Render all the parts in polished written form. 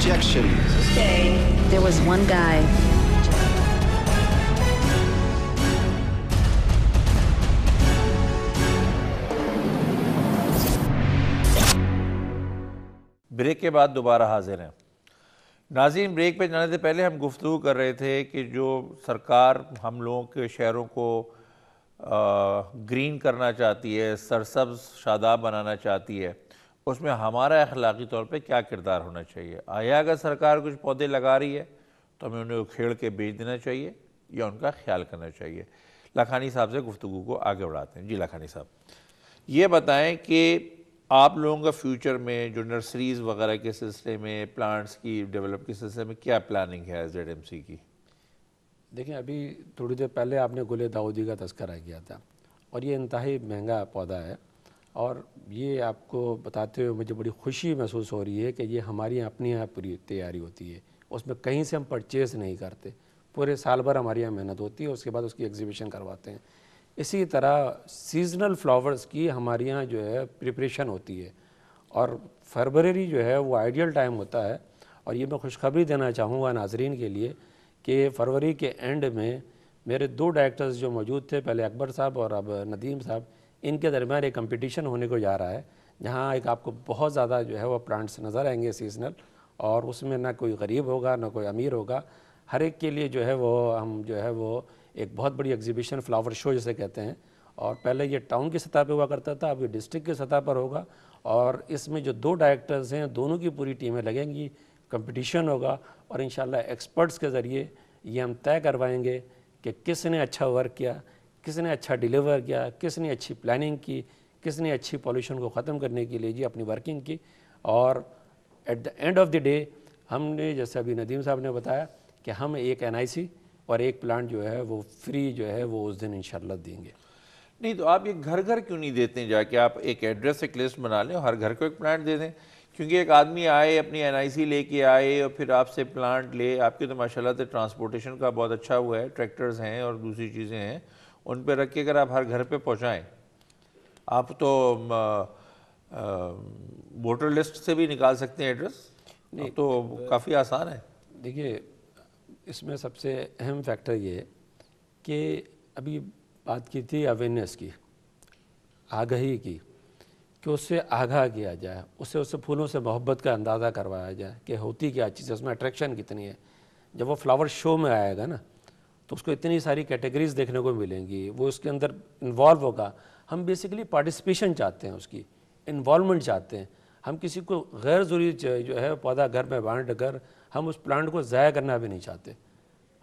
Objection. There was one guy. Break کے بعد دوبارہ حاضر ہیں ناظرین. بریک پہ جانے سے پہلے ہم گفتگو کر رہے تھے کہ جو سرکار ہم لوگوں کے شہروں کو گرین کرنا چاہتی ہے, سرسبز شاداب بنانا چاہتی ہے, اس میں ہمارا اخلاقی طور پہ کیا کردار ہونا چاہیے؟ آیا اگر سرکار کچھ پودے لگا رہی ہے تو ہمیں انہیں کھیڑ کے بیچ دینا چاہیے یا ان کا خیال کرنا چاہیے؟ لاکھانی صاحب سے گفتگو کو آگے بڑھاتے ہیں. جی لاکھانی صاحب, یہ بتائیں کہ آپ لوگوں کا فیوچر میں جو نرسریز وغیرہ کے سلسلے میں, پلانٹس کی ڈیولپ کے سلسلے میں کیا پلاننگ ہے زیڈ ایم سی کی؟ دیکھیں, ابھی تھوڑی دیر پہلے آپ نے گل داؤدی کا تذکرہ کیا تھا, اور یہ انتہائی مہنگا پودا ہے, اور یہ آپ کو بتاتے ہوئے مجھے بڑی خوشی محسوس ہو رہی ہے کہ یہ ہماری اپنی یہاں پوری تیاری ہوتی ہے, اس میں کہیں سے ہم پرچیز نہیں کرتے, پورے سال بھر ہماری یہاں محنت ہوتی ہے, اس کے بعد اس کی ایگزیبیشن کرواتے ہیں. اسی طرح سیزنل فلاورز کی ہمارے یہاں جو ہے پریپریشن ہوتی ہے, اور فروری جو ہے وہ آئیڈیل ٹائم ہوتا ہے. اور یہ میں خوشخبری دینا چاہوں گا ناظرین کے لیے کہ فروری کے اینڈ میں میرے 2 ڈائریکٹرز جو موجود تھے, پہلے اکبر صاحب اور اب ندیم صاحب, ان کے درمیان ایک کمپٹیشن ہونے کو جا رہا ہے, جہاں ایک آپ کو بہت زیادہ جو ہے وہ پلانٹس نظر آئیں گے سیزنل, اور اس میں نہ کوئی غریب ہوگا نہ کوئی امیر ہوگا, ہر ایک کے لیے جو ہے وہ ہم جو ہے وہ ایک بہت بڑی ایگزیبیشن, فلاور شو جسے کہتے ہیں. اور پہلے یہ ٹاؤن کی سطح پہ ہوا کرتا تھا, اب یہ ڈسٹرکٹ کی سطح پر ہوگا, اور اس میں جو 2 ڈائریکٹرز ہیں دونوں کی پوری ٹیمیں لگیں گی, کمپٹیشن ہوگا, اور انشاءاللہ ایکسپرٹس کے ذریعے یہ ہم طے کروائیں گے کہ کس نے اچھا ورک کیا, کس نے اچھا ڈیلیور کیا, کس نے اچھی پلاننگ کی, کس نے اچھی پالوشن کو ختم کرنے کے لیے جی اپنی ورکنگ کی. اور at the end of the day ہم نے, جیسے ابھی ندیم صاحب نے بتایا, کہ ہم ایک NIC اور ایک پلانٹ جو ہے وہ فری جو ہے وہ اس دن انشاءاللہ دیں گے. نہیں تو آپ یہ گھر گھر کیوں نہیں دیتے ہیں؟ جا کے آپ ایک ایڈریس, ایک لسٹ بنا لیں اور ہر گھر کو ایک پلانٹ دے دیں, کیونکہ ایک آدمی آئے, اپنی NIC لے کے آئے اور پھر آپ سے پلانٹ لے. آپ کے تو ماشاءاللہ سے ٹرانسپورٹیشن کا بہت اچھا ہوا ہے, ٹریکٹرز ہیں اور دوسری چیزیں ہیں, ان پہ رکھ کے اگر آپ ہر گھر پہ پہنچائیں, آپ تو ووٹر لسٹ سے بھی نکال سکتے ہیں ایڈریس, تو کافی آسان ہے. دیکھیے, اس میں سب سے اہم فیکٹر یہ ہے کہ ابھی بات کی تھی اویئرنیس کی, آگہی کی, کہ اس سے آگاہ کیا جائے, اس سے پھولوں سے محبت کا اندازہ کروایا جائے کہ ہوتی کیا چیز ہے, اس میں اٹریکشن کتنی ہے. جب وہ فلاور شو میں آئے گا نا تو اس کو اتنی ساری کیٹیگریز دیکھنے کو ملیں گی, وہ اس کے اندر انوالو ہوگا. ہم بیسیکلی پارٹیسپیشن چاہتے ہیں, اس کی انوالومنٹ چاہتے ہیں. ہم کسی کو غیر ضروری جو ہے پودا گھر میں بانٹ کر ہم اس پلانٹ کو ضائع کرنا بھی نہیں چاہتے.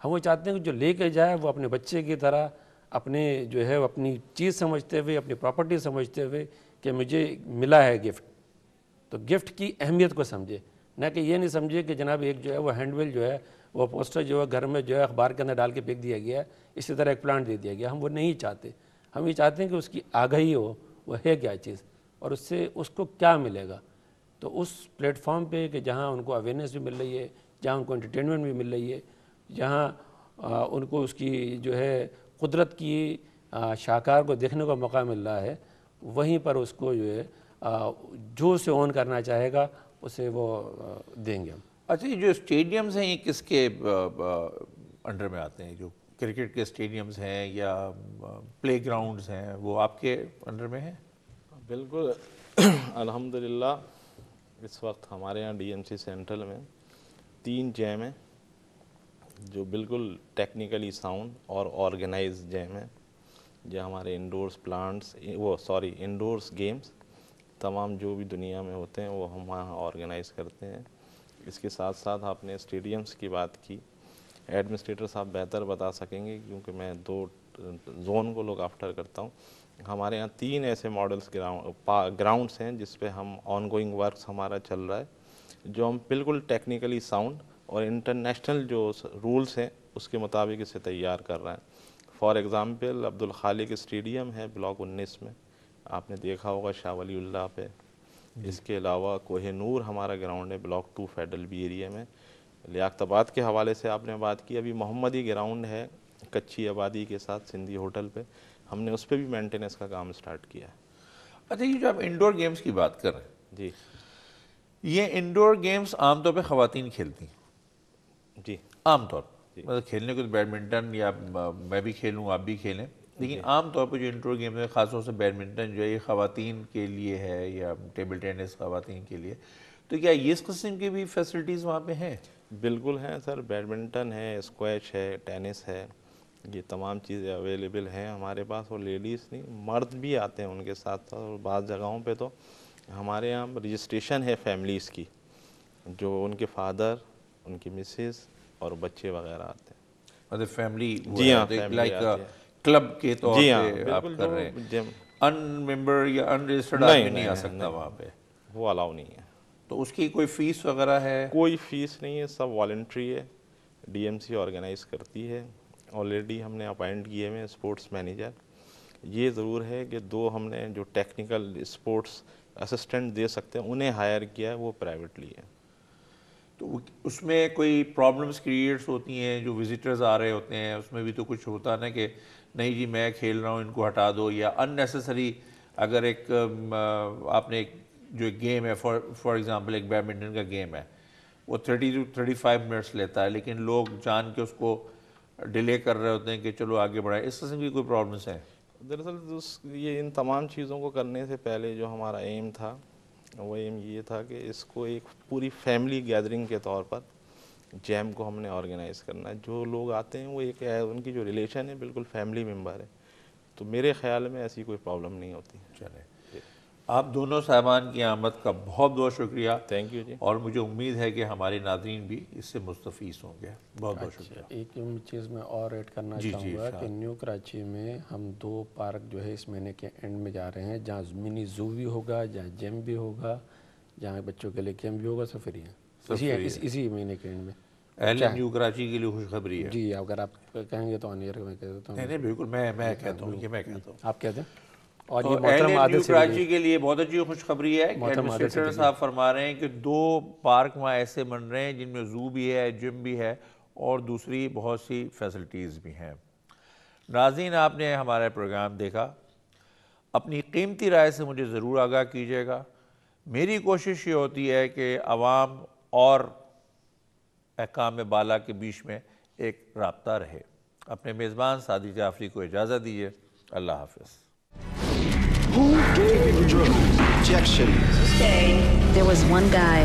ہم وہ چاہتے ہیں کہ جو لے کے جائے وہ اپنے بچے کی طرح اپنے جو ہے اپنی چیز سمجھتے ہوئے, اپنی پراپرٹی سمجھتے ہوئے کہ مجھے ملا ہے گفٹ, تو گفٹ کی اہمیت کو سمجھے, نہ کہ یہ نہیں سمجھے کہ جناب ایک جو ہے وہ ہینڈ ویل جو ہے وہ پوسٹر جو ہے گھر میں جو ہے اخبار کے اندر ڈال کے پھینک دیا گیا ہے, اسی طرح ایک پلانٹ دے دیا گیا. ہم وہ نہیں چاہتے. ہم یہ چاہتے ہیں کہ اس کی آگہی ہو, وہ ہے کیا چیز اور اس سے اس کو کیا ملے گا. تو اس پلیٹ فارم پہ کہ جہاں ان کو اویئرنیس بھی مل رہی ہے, جہاں ان کو انٹرٹینمنٹ بھی مل رہی ہے, جہاں ان کو اس کی جو ہے قدرت کی شاہکار کو دیکھنے کا موقع مل رہا ہے, وہیں پر اس کو جو ہے جو اسے اون کرنا چاہے گا اسے وہ دیں گے ہم. اچھا, یہ جو اسٹیڈیمز ہیں یہ کس کے انڈر میں آتے ہیں؟ جو کرکٹ کے اسٹیڈیمز ہیں یا پلے گراؤنڈز ہیں وہ آپ کے انڈر میں ہیں؟ بالکل الحمدللہ. اس وقت ہمارے یہاں DMC سینٹرل میں 3 جیم ہیں جو بالکل ٹیکنیکلی ساؤنڈ اور آرگنائز جیم ہیں, جو ہمارے انڈورس پلانٹس انڈورس گیمز تمام جو بھی دنیا میں ہوتے ہیں وہ ہم وہاں آرگنائز کرتے ہیں. اس کے ساتھ ساتھ آپ نے اسٹیڈیمز کی بات کی, ایڈمنسٹریٹر صاحب بہتر بتا سکیں گے کیونکہ میں 2 زون کو لوک آفٹر کرتا ہوں. ہمارے یہاں 3 ایسے ماڈلس گراؤنڈس ہیں جس پہ ہم آن گوئنگ ورکس ہمارا چل رہا ہے, جو ہم بالکل ٹیکنیکلی ساؤنڈ اور انٹرنیشنل جو رولز ہیں اس کے مطابق اسے تیار کر رہے ہیں. فار ایگزامپل عبدالخالق اسٹیڈیم ہے بلاک 19 میں, آپ نے دیکھا ہوگا شاہ ولی اللہ پہ. اس کے علاوہ کوہ نور ہمارا گراؤنڈ ہے بلاک 2 فیڈرل بی ایریا میں. لیاقت آباد کے حوالے سے آپ نے بات کی, ابھی محمدی گراؤنڈ ہے کچی آبادی کے ساتھ سندھی ہوٹل پہ, ہم نے اس پہ بھی مینٹیننس کا کام سٹارٹ کیا ہے. اچھا, یہ جو آپ انڈور گیمز کی بات کر رہے ہیں, جی, یہ انڈور گیمز عام طور پہ خواتین کھیلتی ہیں جی عام طور پر، مطلب کھیلنے کو تو بیڈمنٹن یا میں بھی کھیلوں آپ بھی کھیلیں، لیکن عام طور پہ جو انڈور گیمز ہے خاص طور سے بیڈمنٹن جو ہے یہ خواتین کے لیے ہے یا ٹیبل ٹینس خواتین کے لیے، تو کیا اس قسم کی بھی فیسلٹیز وہاں پہ ہیں؟ بالکل ہیں سر، بیڈمنٹن ہے، اسکویش ہے، ٹینس ہے، یہ تمام چیزیں اویلیبل ہیں ہمارے پاس، اور لیڈیز نہیں مرد بھی آتے ہیں ان کے ساتھ ساتھ، اور بعض جگہوں پہ تو ہمارے یہاں رجسٹریشن ہے فیملیز کی، جو ان کے فادر، ان کی مسز اور بچے وغیرہ آتے ہیں، مطلب فیملی جی ہاں، لائک کلب کے طور جی ہاں پہ آپ بالکل، کر رہے ہیں، جو ان ممبر یا ان رجسٹرڈ آدمی نہیں آ سکتا وہاں پہ، وہ الاؤ نہیں ہے، تو اس کی کوئی فیس وغیرہ ہے؟ کوئی فیس نہیں ہے، سب والنٹری ہے، ڈی ایم سی آرگنائز کرتی ہے، آلریڈی ہم نے اپائنٹ کیے ہوئے اسپورٹس مینیجر، یہ ضرور ہے کہ 2 ہم نے جو ٹیکنیکل اسپورٹس اسسٹنٹ دے سکتے ہیں انہیں ہائر کیا ہے، وہ پرائیویٹلی ہے۔ تو اس میں کوئی پرابلمس کریٹس ہوتی ہیں جو وزٹرز آ رہے ہوتے ہیں، اس میں بھی تو کچھ ہوتا نا کہ نہیں جی میں کھیل رہا ہوں ان کو ہٹا دو، یا ان نیسیسری اگر ایک آپ نے ایک جو گیم ہے فار ایگزامپل ایک بیڈمنٹن کا گیم ہے وہ 30 to 35 منٹس لیتا ہے، لیکن لوگ جان کے اس کو ڈیلے کر رہے ہوتے ہیں کہ چلو آگے بڑھائیں، اس قسم کی کوئی پرابلمس ہیں؟ دراصل یہ ان تمام چیزوں کو کرنے سے پہلے جو ہمارا ایم تھا وہ ایم یہ تھا کہ اس کو ایک پوری فیملی گیدرنگ کے طور پر جیم کو ہم نے آرگنائز کرنا ہے، جو لوگ آتے ہیں وہ ایک ان کی جو ریلیشن ہے بالکل فیملی ممبر ہے، تو میرے خیال میں ایسی کوئی پرابلم نہیں ہوتی۔ چلیں، آپ دونوں صاحبان کی آمد کا بہت بہت شکریہ، تھینک یو جی۔ اور مجھے امید ہے کہ ہمارے ناظرین بھی اس سے مستفیض ہوں گے، بہت بہت شکریہ۔ ایک چیز میں اور ایڈ کرنا چاہوں گا کہ نیو کراچی میں ہم 2 پارک جو ہے اس مہینے کے اینڈ میں جا رہے ہیں، جہاں منی زو بھی ہوگا، جہاں جیم بھی ہوگا، جہاں بچوں کے لیے کیمپ بھی ہوگا، سفری ہیں اسی مہینے کے اینڈ میں۔ اہل نیو کراچی کے لیے خوشخبری ہے؟ جی اگر آپ کہیں گے تو آن ایئر میں کہہ دیتا ہوں۔ نہیں بالکل، میں کہتا ہوں، یہ میں کہتا ہوں، آپ کہتے ہیں۔ اور یہ اہل محترم عادل نیو سے کراچی کے لیے بہت اچھی خوشخبری ہے کہ ایڈمنسٹریٹر صاحب فرما رہے ہیں کہ 2 پارک وہاں ایسے بن رہے ہیں جن میں زو بھی ہے، جم بھی ہے، اور دوسری بہت سی فیسلٹیز بھی ہیں۔ ناظرین، آپ نے ہمارا پروگرام دیکھا، اپنی قیمتی رائے سے مجھے ضرور آگاہ کیجیے گا۔ میری کوشش یہ ہوتی ہے کہ عوام اور احکام بالا کے بیچ میں ایک رابطہ رہے۔ اپنے میزبان سعدی جعفری کو اجازت دیجیے، اللہ حافظ۔ Who gave you drugs? Objection. There was one guy